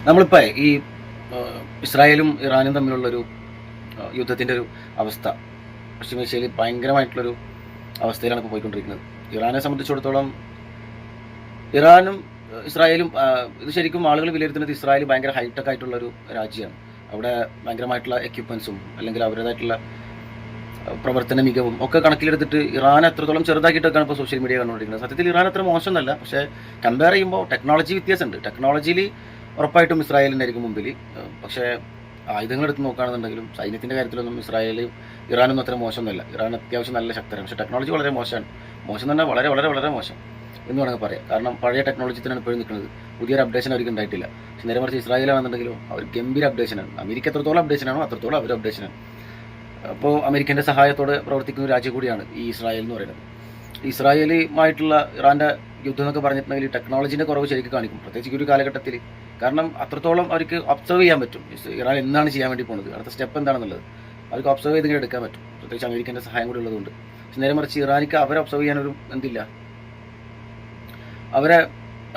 നമ്മളിപ്പോൾ ഈ ഇസ്രായേലും ഇറാനും തമ്മിലുള്ളൊരു യുദ്ധത്തിൻ്റെ ഒരു അവസ്ഥ പശ്ചിമേഷ്യയിൽ ഭയങ്കരമായിട്ടുള്ളൊരു അവസ്ഥയിലാണ് ഇപ്പോൾ പോയിക്കൊണ്ടിരിക്കുന്നത്. ഇറാനെ സംബന്ധിച്ചിടത്തോളം ഇറാനും ഇസ്രായേലും ഇത് ശരിക്കും ആളുകൾ വിലയിരുത്തുന്നത് ഇസ്രായേൽ ഭയങ്കര ഹൈടെക് ആയിട്ടുള്ളൊരു രാജ്യമാണ്. അവിടെ ഭയങ്കരമായിട്ടുള്ള എക്യുപ്മെൻസും അല്ലെങ്കിൽ അവരുടേതായിട്ടുള്ള പ്രവർത്തന മികവും ഒക്കെ കണക്കിലെടുത്തിട്ട് ഇറാൻ എത്രത്തോളം ചെറുതാക്കിയിട്ടൊക്കെയാണ് ഇപ്പോൾ സോഷ്യൽ മീഡിയ കണ്ടുകൊണ്ടിരിക്കുന്നത്. സത്യത്തിൽ ഇറാൻ അത്ര മോശമൊന്നല്ല, പക്ഷേ കമ്പയർ ചെയ്യുമ്പോൾ ടെക്നോളജി വ്യത്യാസമുണ്ട്. ടെക്നോളജിയിൽ ഉറപ്പായിട്ടും ഇസ്രായേലിനായിരിക്കും മുമ്പിൽ. പക്ഷേ ആയുധങ്ങൾ എടുത്ത് നോക്കുകയാണെന്നുണ്ടെങ്കിലും സൈന്യത്തിൻ്റെ കാര്യത്തിലൊന്നും ഇറാനൊന്നും അത്ര മോശമൊന്നുമല്ല. ഇറാൻ അത്യാവശ്യം നല്ല ശക്തരാണ്, പക്ഷേ ടെക്നോളജി വളരെ മോശമാണ്. മോശം തന്നെ വളരെ വളരെ വളരെ മോശം എന്ന് വേണമെങ്കിൽ പറയാം. കാരണം പഴയ ടെക്നോളജി തന്നെയാണ് ഇപ്പോഴും നിൽക്കുന്നത്. പുതിയൊരു അപ്ഡേഷൻ അവർക്ക് ഉണ്ടായിട്ടില്ല. പക്ഷേ നേരെ മറിച്ച് ഇസ്രായേലാണെന്നുണ്ടെങ്കിലും അവർ ഗംഭീര അപ്ഡേഷനാണ്. അമേരിക്ക എത്രത്തോളം അപ്ഡേഷനാണോ അത്രത്തോളം അവർ അപ്ഡേഷനാണ്. അപ്പോൾ അമേരിക്കൻ്റെ സഹായത്തോടെ പ്രവർത്തിക്കുന്ന ഒരു രാജ്യം കൂടിയാണ് ഈ ഇസ്രായേൽ എന്ന് പറയുന്നത്. ഇസ്രായേലുമായിട്ടുള്ള ഇറാൻ്റെ യുദ്ധം എന്നൊക്കെ പറഞ്ഞിട്ടുണ്ടെങ്കിൽ ടെക്നോളജിൻ്റെ കുറവ് ശരിക്കും കാണിക്കും, പ്രത്യേകിച്ച് ഈ ഒരു കാലഘട്ടത്തിൽ. കാരണം അത്രത്തോളം അവർക്ക് ഒബ്സർവ് ചെയ്യാൻ പറ്റും ഇറാൻ എന്താണ് ചെയ്യാൻ വേണ്ടി പോകുന്നത്, അടുത്ത സ്റ്റെപ്പ് എന്താണെന്നുള്ളത് അവർക്ക് ഒബ്സർവ് ചെയ്തിങ്ങനെ എടുക്കാൻ പറ്റും, പ്രത്യേകിച്ച് അമേരിക്കൻ്റെ സഹായം കൂടി ഉള്ളതുകൊണ്ട്. പക്ഷെ നേരെ മറിച്ച് ഇറാനിക്ക് അവരെ ഒബ്സർവ് ചെയ്യാനൊരു എന്തില്ല, അവരെ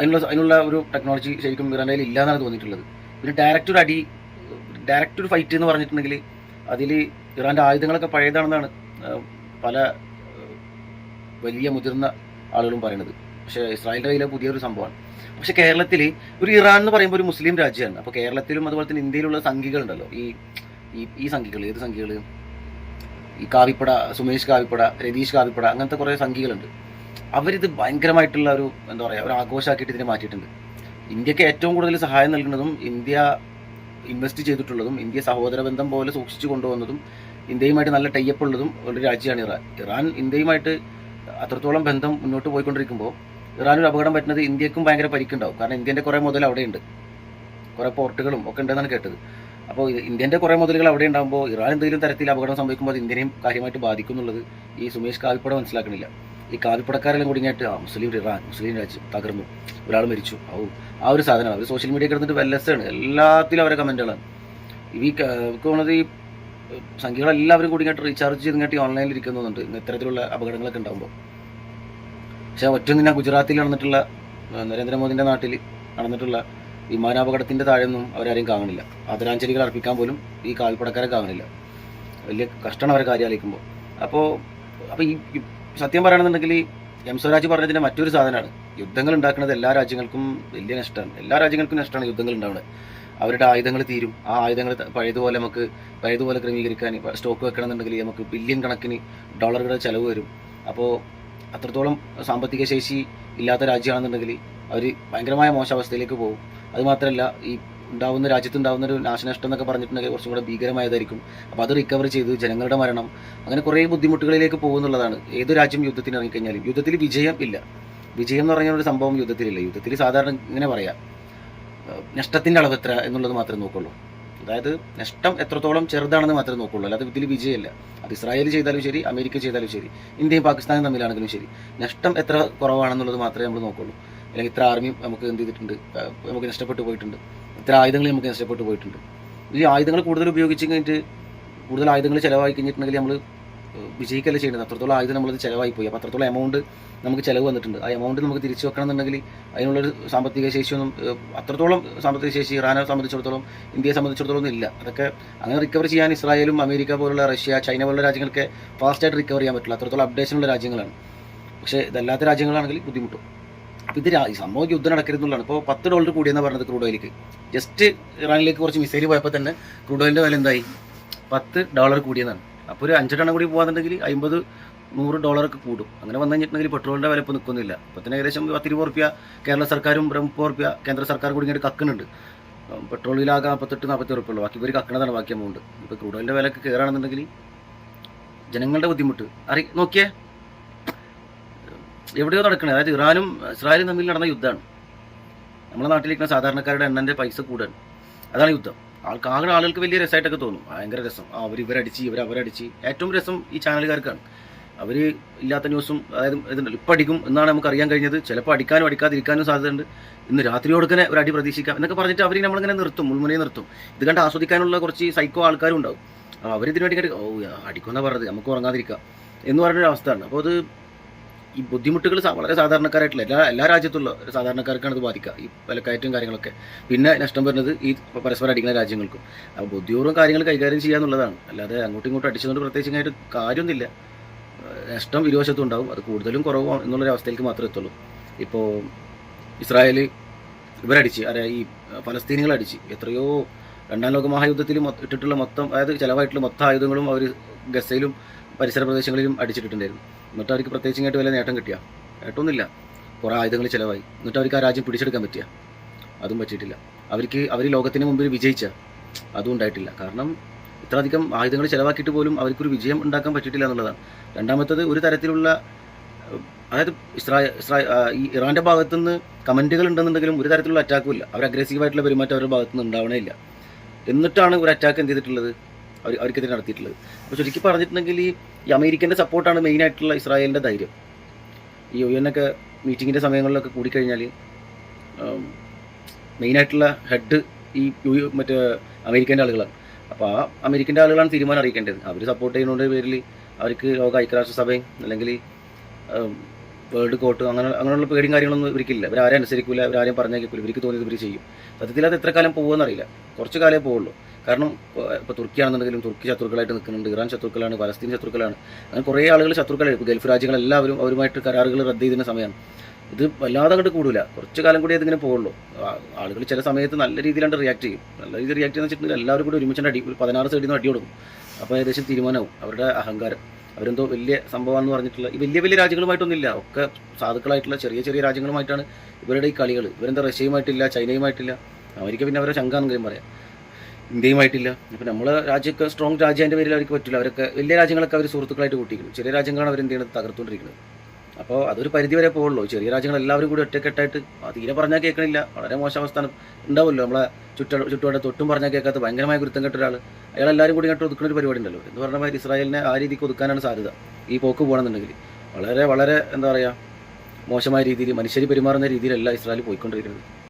അതിനുള്ള ഒരു ടെക്നോളജി ശരിക്കും ഇറാൻ്റെ കയ്യിൽ ഇല്ല എന്നാണ് തോന്നിയിട്ടുള്ളത്. പിന്നെ ഡയറക്റ്റ് ഒരു ഫൈറ്റ് എന്ന് പറഞ്ഞിട്ടുണ്ടെങ്കിൽ അതിൽ ഇറാൻ്റെ ആയുധങ്ങളൊക്കെ പഴയതാണെന്നാണ് പല വലിയ മുതിർന്ന ആളുകളും പറയുന്നത്. പക്ഷേ ഇസ്രായേലിൻ്റെ കയ്യിലെ പുതിയൊരു സംഭവമാണ്. പക്ഷേ കേരളത്തിൽ ഒരു ഇറാൻ എന്ന് പറയുമ്പോൾ ഒരു മുസ്ലിം രാജ്യമാണ്. അപ്പോൾ കേരളത്തിലും അതുപോലെ തന്നെ ഇന്ത്യയിലുള്ള സംഘികളുണ്ടല്ലോ, ഈ സംഘികൾ, ഏത് സംഘികൾ, ഈ കാവിപ്പട, സുമേഷ് കാവിപ്പട, രതീഷ് കാവിപ്പട, അങ്ങനത്തെ കുറേ സംഘികളുണ്ട്. അവരിത് ഭയങ്കരമായിട്ടുള്ള ഒരു എന്താ പറയുക, ഒരു ആഘോഷമാക്കിയിട്ട് ഇതിനെ മാറ്റിയിട്ടുണ്ട്. ഇന്ത്യക്ക് ഏറ്റവും കൂടുതൽ സഹായം നൽകുന്നതും ഇന്ത്യ ഇൻവെസ്റ്റ് ചെയ്തിട്ടുള്ളതും ഇന്ത്യ സഹോദര ബന്ധം പോലെ സൂക്ഷിച്ചു കൊണ്ടുവന്നതും ഇന്ത്യയുമായിട്ട് നല്ല ടൈപ്പ് ഉള്ളതും ഒരു രാജ്യമാണ് ഇറാൻ. ഇന്ത്യയുമായിട്ട് അത്രത്തോളം ബന്ധം മുന്നോട്ട് പോയിക്കൊണ്ടിരിക്കുമ്പോൾ ഇറാനൊരു അപകടം പറ്റുന്നത് ഇന്ത്യക്കും ഭയങ്കര പരിക്കുണ്ടാവും. കാരണം ഇന്ത്യൻ്റെ കുറേ മുതൽ അവിടെയുണ്ട്, കുറേ പോർട്ടുകളും ഒക്കെ ഉണ്ടെന്നാണ് കേട്ടത്. അപ്പോൾ ഇന്ത്യൻ്റെ കുറേ മുതലുകൾ അവിടെ ഉണ്ടാകുമ്പോൾ ഇറാൻ എന്തെങ്കിലും തരത്തിൽ അപകടം സംഭവിക്കുമ്പോൾ അത് ഇന്ത്യനെയും കാര്യമായിട്ട് ബാധിക്കും എന്നുള്ളത് ഈ സുമേഷ് കാവിപ്പട മനസ്സിലാക്കണില്ല. ഈ കാവിപ്പടക്കാരെല്ലാം കൂടിയായിട്ട് മുസ്ലിം ഇറാൻ, മുസ്ലിം രാജ്യം തകർന്നു, ഒരാൾ മരിച്ചു, ആ ഒരു സാധനമാണ്. അവർ സോഷ്യൽ മീഡിയ കിടന്നിട്ട് വെല്ലസാണ്, എല്ലാത്തിലും അവരെ കമൻറ്റുകളാണ്. തോന്നുന്നത് ഈ സംഖ്യകളെല്ലാവരും കൂടിയായിട്ട് റീചാർജ് ചെയ്തിങ്ങാട്ടി ഓൺലൈനിൽ ഇരിക്കുന്നുണ്ട് ഇത്തരത്തിലുള്ള അപകടങ്ങളൊക്കെ ഉണ്ടാകുമ്പോൾ. പക്ഷേ ഒറ്റൊന്നിനാ ഗുജറാത്തിൽ നടന്നിട്ടുള്ള നരേന്ദ്രമോദിൻ്റെ നാട്ടിൽ നടന്നിട്ടുള്ള വിമാനാപകടത്തിൻ്റെ താഴെയൊന്നും അവരാരെയും കാണുന്നില്ല. ആദരാഞ്ജലികൾ അർപ്പിക്കാൻ പോലും ഈ കാൽപ്പടക്കാരെ കാണുന്നില്ല. വലിയ കഷ്ടമാണ് അവരെ കാര്യം ആലോചിക്കുമ്പോൾ. അപ്പോൾ ഈ സത്യം പറയുകയാണെന്നുണ്ടെങ്കിൽ എം സ്വരാജ് പറഞ്ഞതിൻ്റെ മറ്റൊരു സാധനമാണ്, യുദ്ധങ്ങൾ ഉണ്ടാക്കുന്നത് എല്ലാ രാജ്യങ്ങൾക്കും വലിയ നഷ്ടമാണ്. എല്ലാ രാജ്യങ്ങൾക്കും നഷ്ടമാണ് യുദ്ധങ്ങൾ ഉണ്ടാവുന്നത്. അവരുടെ ആയുധങ്ങൾ തീരും, ആ ആയുധങ്ങൾ പഴയതുപോലെ ക്രമീകരിക്കാൻ സ്റ്റോക്ക് വെക്കണമെന്നുണ്ടെങ്കിൽ നമുക്ക് ബില്യൺ കണക്കിന് ഡോളറുകളുടെ ചിലവ് വരും. അപ്പോൾ അത്രത്തോളം സാമ്പത്തിക ശേഷി ഇല്ലാത്ത രാജ്യമാണെന്നുണ്ടെങ്കിൽ അവർ ഭയങ്കരമായ മോശാവസ്ഥയിലേക്ക് പോകും. അതുമാത്രമല്ല ഈ രാജ്യത്തുണ്ടാവുന്ന ഒരു നാശനഷ്ടം എന്നൊക്കെ പറഞ്ഞിട്ടുണ്ടെങ്കിൽ കുറച്ചും കൂടെ ഭീകരമായതായിരിക്കും. അപ്പോൾ അത് റിക്കവർ ചെയ്ത് ജനങ്ങളുടെ മരണം അങ്ങനെ കുറേ ബുദ്ധിമുട്ടുകളിലേക്ക് പോകുന്നുള്ളതാണ്. ഏത് രാജ്യം യുദ്ധത്തിന് ഇറങ്ങിക്കഴിഞ്ഞാലും യുദ്ധത്തിൽ വിജയം ഇല്ല. വിജയം എന്ന് പറഞ്ഞ ഒരു സംഭവം യുദ്ധത്തിലില്ല. യുദ്ധത്തിൽ സാധാരണ ഇങ്ങനെ പറയാം, നഷ്ടത്തിൻ്റെ അളവ് എത്ര എന്നുള്ളത് മാത്രമേ നോക്കുള്ളൂ. അതായത് നഷ്ടം എത്രത്തോളം ചെറുതാണെന്ന് മാത്രമേ നോക്കുള്ളൂ, അല്ലാതെ ഇതിൽ വിജയമില്ല. അത് ഇസ്രായേൽ ചെയ്താലും ശരി, അമേരിക്ക ചെയ്താലും ശരി, ഇന്ത്യയും പാകിസ്ഥാനും തമ്മിലാണെങ്കിലും ശരി, നഷ്ടം എത്ര കുറവാണെന്നുള്ളത് മാത്രമേ നമ്മൾ നോക്കുള്ളൂ. അല്ലെങ്കിൽ ഇത്ര ആർമി നമുക്ക് എന്ത് ചെയ്തിട്ടുണ്ട്, നമുക്ക് നഷ്ടപ്പെട്ടു പോയിട്ടുണ്ട്, ഇത്ര ആയുധങ്ങൾ നമുക്ക് നഷ്ടപ്പെട്ടു പോയിട്ടുണ്ട്. ഈ ആയുധങ്ങൾ കൂടുതൽ ഉപയോഗിച്ച് കഴിഞ്ഞിട്ട് കൂടുതൽ ആയുധങ്ങൾ ചിലവായി കഴിഞ്ഞിട്ടുണ്ടെങ്കിൽ നമ്മൾ വിജയിക്കല്ല ചെയ്യുന്നത്. അത്രത്തോളം ആയുധം നമ്മളത് ചിലവായി പോയി. അപ്പോൾ അത്രത്തോളം എമൗണ്ട് നമുക്ക് ചിലവ് വന്നിട്ടുണ്ട്. ആ എമൗണ്ട് നമുക്ക് തിരിച്ചു വെക്കണം എന്നുണ്ടെങ്കിൽ അതിനുള്ളൊരു സാമ്പത്തിക ശേഷിയൊന്നും അത്രത്തോളം സാമ്പത്തിക ശേഷി ഇറാനെ സംബന്ധിച്ചിടത്തോളം ഇന്ത്യയെ സംബന്ധിച്ചിടത്തോളം ഇല്ല. അതൊക്കെ അങ്ങനെ റിക്കവർ ചെയ്യാൻ ഇസ്രായേലും അമേരിക്ക പോലുള്ള റഷ്യ, ചൈന പോലുള്ള രാജ്യങ്ങൾക്ക് ഫാസ്റ്റായിട്ട് റിക്കവർ ചെയ്യാൻ പറ്റില്ല. അത്രത്തോളം അപ്ഡേഷനുള്ള രാജ്യങ്ങളാണ്. പക്ഷേ ഇതല്ലാത്ത രാജ്യങ്ങളാണെങ്കിൽ ബുദ്ധിമുട്ടും. അപ്പോൾ ഇത് ഈ സംഭവം യുദ്ധം നടക്കരുതെന്നുള്ളതാണ്. ഇപ്പോൾ $10 കൂടിയെന്ന് പറഞ്ഞത് ക്രൂഡ് ഓയിലേക്ക്. ജസ്റ്റ് ഇറാനിലേക്ക് കുറച്ച് മിസൈൽ പോയപ്പോൾ തന്നെ ക്രൂഡ് ഓയിലിൻ്റെ വില എന്തായി, $10 കൂടിയെന്നാണ്. അപ്പോൾ ഒരു 5 ടൺ കൂടി പോകാന്നുണ്ടെങ്കിൽ $50-100 കൂടും. അങ്ങനെ വന്നു കഴിഞ്ഞിട്ടുണ്ടെങ്കിൽ പെട്രോളിൻ്റെ വില ഇപ്പോൾ നിൽക്കുന്നില്ല. ഇപ്പോൾ തന്നെ ഏകദേശം ₹10-20 കേരള സർക്കാരും ₹30 കേന്ദ്ര സർക്കാർ കൂടി ഇങ്ങനെ കക്കുന്നുണ്ട്. പെട്രോളിലാകെ $48-40 ഉള്ളൂ. ബാക്കി ഇവർ കക്കണതാണ് ബാക്കി എമൗണ്ട്. ഇപ്പോൾ ക്രൂഡ് ഓയിലിൻ്റെ വിലക്ക് കയറുകയാണെന്നുണ്ടെങ്കിൽ ജനങ്ങളുടെ ബുദ്ധിമുട്ട് നോക്കിയേ, എവിടെയോ നടക്കണേ. അതായത് ഇറാനും ഇസ്രായേലും തമ്മിൽ നടന്ന യുദ്ധമാണ്. നമ്മുടെ നാട്ടിലിരിക്കുന്ന സാധാരണക്കാരുടെ എണ്ണൻ്റെ പൈസ കൂടാണ്. അതാണ് യുദ്ധം. ആളുകൾക്ക് വലിയ രസമായിട്ടൊക്കെ തോന്നും, ഭയങ്കര രസം. ഇവരടിച്ച് അവരടിച്ച്. ഏറ്റവും രസം ഈ ചാനലുകാർക്കാണ്. അവർ ഇല്ലാത്ത ന്യൂസും അതായത് ഇതുണ്ട്, ഇപ്പം അടിക്കും എന്നാണ് നമുക്ക് അറിയാൻ കഴിഞ്ഞത്. ചിലപ്പോൾ അടിക്കാനും അടിക്കാതിരിക്കാനും സാധ്യതയുണ്ട്. ഇന്ന് രാത്രിയോടുക്കനെ ഒരു അടി പ്രതീക്ഷിക്കാം എന്നൊക്കെ പറഞ്ഞിട്ട് അവർ നമ്മളിങ്ങനെ നിർത്തും, മുൾമുനയെ നിർത്തും. ഇത് കണ്ട് ആസ്വദിക്കാനുള്ള കുറച്ച് സൈക്കോ ആൾക്കാരും ഉണ്ടാവും. അവരിതിനു വേണ്ടി അടിക്കുമെന്നാണ് പറഞ്ഞത്, നമുക്ക് ഉറങ്ങാതിരിക്കാം എന്ന് പറഞ്ഞൊരു അവസ്ഥയാണ്. അപ്പോൾ അത് ഈ ബുദ്ധിമുട്ടുകൾ വളരെ സാധാരണക്കാരായിട്ടുള്ള എല്ലാ രാജ്യത്തുള്ള ഒരു സാധാരണക്കാർക്കാണ് ഇത് ബാധിക്കുക, ഈ വിലക്കയറ്റവും കാര്യങ്ങളൊക്കെ. പിന്നെ നഷ്ടം വരുന്നത് ഈ പരസ്പരം അടിക്കുന്ന രാജ്യങ്ങൾക്കും. അപ്പോൾ ബുദ്ധിപൂർവ്വം കാര്യങ്ങൾ കൈകാര്യം ചെയ്യുക എന്നുള്ളതാണ്, അല്ലാതെ അങ്ങോട്ടും ഇങ്ങോട്ടും അടിച്ചുകൊണ്ട് പ്രത്യേകിച്ച് കാര്യമൊന്നുമില്ല. നഷ്ടം ഇരുവശത്തും ഉണ്ടാവും, അത് കൂടുതലും കുറവും എന്നുള്ളൊരു അവസ്ഥയിലേക്ക് മാത്രമേ എത്തുള്ളൂ. ഇപ്പോൾ ഇസ്രായേൽ ഇവരടിച്ച് ഈ ഫലസ്തീനികളടിച്ച് എത്രയോ രണ്ടാം ലോക മഹായുദ്ധത്തിൽ ഇട്ടിട്ടുള്ള മൊത്തം, അതായത് ചിലവായിട്ടുള്ള മൊത്തം ആയുധങ്ങളും അവർ ഗസയിലും പരിസര പ്രദേശങ്ങളിലും അടിച്ചിട്ടുണ്ടായിരുന്നു. എന്നിട്ട് അവർക്ക് പ്രത്യേകിച്ച് വല്ല നേട്ടം കിട്ടിയ? നേട്ടമൊന്നുമില്ല. കുറേ ആയുധങ്ങൾ ചിലവായി, എന്നിട്ട് അവർക്ക് ആ രാജ്യം പിടിച്ചെടുക്കാൻ പറ്റിയ? അതും പറ്റിയിട്ടില്ല. അവർ ലോകത്തിന് മുമ്പിൽ വിജയിച്ച? അതും ഉണ്ടായിട്ടില്ല. കാരണം ഇത്രയധികം ആയുധങ്ങൾ ചിലവാക്കിയിട്ട് പോലും അവർക്കൊരു വിജയം ഉണ്ടാക്കാൻ പറ്റിയിട്ടില്ല എന്നുള്ളതാണ്. രണ്ടാമത്തത്, ഒരു തരത്തിലുള്ള അതായത് ഈ ഇറാൻ്റെ ഭാഗത്തുനിന്ന് കമൻറ്റുകൾ ഉണ്ടെന്നുണ്ടെങ്കിലും ഒരു തരത്തിലുള്ള അറ്റാക്കും ഇല്ല. അവർ അഗ്രസീവായിട്ടുള്ള പെരുമാറ്റം അവരുടെ ഭാഗത്തുനിന്ന് ഉണ്ടാവണേ ഇല്ല. എന്നിട്ടാണ് ഒരു അറ്റാക്ക് എന്ത് ചെയ്തിട്ടുള്ളത്, അവർക്കെതിരെ നടത്തിയിട്ടുള്ളത്. അപ്പോൾ ചുരുക്കി പറഞ്ഞിട്ടുണ്ടെങ്കിൽ ഈ അമേരിക്കൻ്റെ സപ്പോർട്ടാണ് മെയിനായിട്ടുള്ള ഇസ്രായേലിൻ്റെ ധൈര്യം. ഈ UN ഒക്കെ മീറ്റിങ്ങിൻ്റെ സമയങ്ങളിലൊക്കെ കൂടിക്കഴിഞ്ഞാൽ മെയിനായിട്ടുള്ള ഹെഡ് ഈ മറ്റേ അമേരിക്കൻ്റെ ആളുകളാണ്. അപ്പോൾ ആ അമേരിക്കൻ്റെ ആളുകളാണ് തീരുമാനം അറിയിക്കേണ്ടത്. അവർ സപ്പോർട്ട് ചെയ്യുന്നതിൻ്റെ പേരിൽ അവർക്ക് ലോക ഐക്യരാഷ്ട്രസഭയും അല്ലെങ്കിൽ വേൾഡ് കോർട്ട് അങ്ങനെയുള്ള പേടിയും കാര്യങ്ങളൊന്നും ഇവർക്കില്ല. ഇവരാരും അനുസരിക്കില്ല, ഇവരാരും പറഞ്ഞേക്കില്ല, ഇവർക്ക് തോന്നിയത് ഇവർ ചെയ്യും. സത്യത്തിൽ അത് എത്ര കാലം പോകുമെന്ന് അറിയില്ല, കുറച്ച് കാലമേ പോവുള്ളൂ. കാരണം ഇപ്പോൾ തുർക്കിയാണെന്നുണ്ടെങ്കിലും തുർക്കി ശത്രുക്കളായിട്ട് നിൽക്കുന്നുണ്ട്, ഇറാൻ ശത്രുക്കളാണ്, പലസ്തീൻ ശത്രുക്കളാണ്, അങ്ങനെ കുറേ ആളുകൾ ശത്രുക്കളാണ്. ഇപ്പോൾ ഗൾഫ് രാജ്യങ്ങളെല്ലാവരും അവരുമായിട്ട് കരാറുകൾ റദ്ദ് ചെയ്തിരുന്ന സമയമാണ്. ഇത് വല്ലാതെ അങ്ങോട്ട് കൂടില്ല, കുറച്ച് കാലം കൂടി അതിങ്ങനെ പോകുള്ളൂ. ആളുകൾ ചില സമയത്ത് നല്ല രീതിയിലാണ് റിയാക്ട് ചെയ്യും. നല്ല രീതിയിൽ റിയാക്ട് ചെയ്യുന്ന വെച്ചിട്ടുണ്ടെങ്കിൽ എല്ലാവരും കൂടി ഒരുമിച്ച് അടി, 16 സൈഡിൽ നിന്ന് അടി കൊടുക്കും. അപ്പോൾ ഏകദേശം തീരുമാനമാവും അവരുടെ അഹങ്കാരം. അവരെന്തോ വലിയ സംഭവമാണെന്ന് പറഞ്ഞിട്ടുള്ള ഈ വലിയ രാജ്യങ്ങളുമായിട്ടൊന്നുമില്ല, ഒക്കെ സാധുക്കളായിട്ടുള്ള ചെറിയ രാജ്യങ്ങളുമായിട്ടാണ് ഇവരുടെ ഈ കളികൾ. ഇവരെന്താ റഷ്യയുമായിട്ടില്ല, ചൈനയുമായിട്ടില്ല, അമേരിക്ക പിന്നെ അവരെ ശങ്കാന്നെങ്കിലും പറയാം, ഇന്ത്യയുമായിട്ടില്ല. അപ്പോൾ നമ്മളെ രാജ്യമൊക്കെ സ്ട്രോങ് രാജ്യത്തിൻ്റെ പേരിൽ അവർക്ക് പറ്റില്ല. അവരൊക്കെ വലിയ രാജ്യങ്ങളൊക്കെ അവർ സുഹൃത്തുക്കളായിട്ട് കൂട്ടിയിരിക്കുന്നു, ചെറിയ രാജ്യങ്ങളാണ് അവരെന്ത് ചെയ്യുന്നത്, തകർത്തുകൊണ്ടിരിക്കുന്നത്. അപ്പോൾ അതൊരു പരിധി വരെ പോകുള്ളൂ. ചെറിയ രാജ്യങ്ങളെല്ലാവരും കൂടി ഒറ്റക്കെട്ടായിട്ട് തീരെ പറഞ്ഞാൽ കേൾക്കണില്ല, വളരെ മോശം അവസ്ഥ ഉണ്ടാവുമല്ലോ. നമ്മളെ ചുറ്റുപാട് തൊട്ടും പറഞ്ഞാൽ കേൾക്കാത്ത ഭയങ്കരമായ ഗുരുത്തം കെട്ട ഒരാൾ, അയാളെല്ലാവരും കൂടി ഇങ്ങോട്ട് ഒതുക്കുന്ന ഒരു പരിപാടി ഉണ്ടല്ലോ. എന്ന് പറഞ്ഞ മാതിരി ഇസ്രായേലിനെ ആ രീതിക്ക് ഒതുക്കാനാണ് സാധ്യത ഈ പോക്ക് പോകണമെന്നുണ്ടെങ്കിൽ. വളരെ എന്താ പറയുക, മോശമായ രീതിയിൽ മനുഷ്യർ പെരുമാറുന്ന രീതിയിലല്ല ഇസ്രായേൽ പോയിക്കൊണ്ടിരിക്കുന്നത്.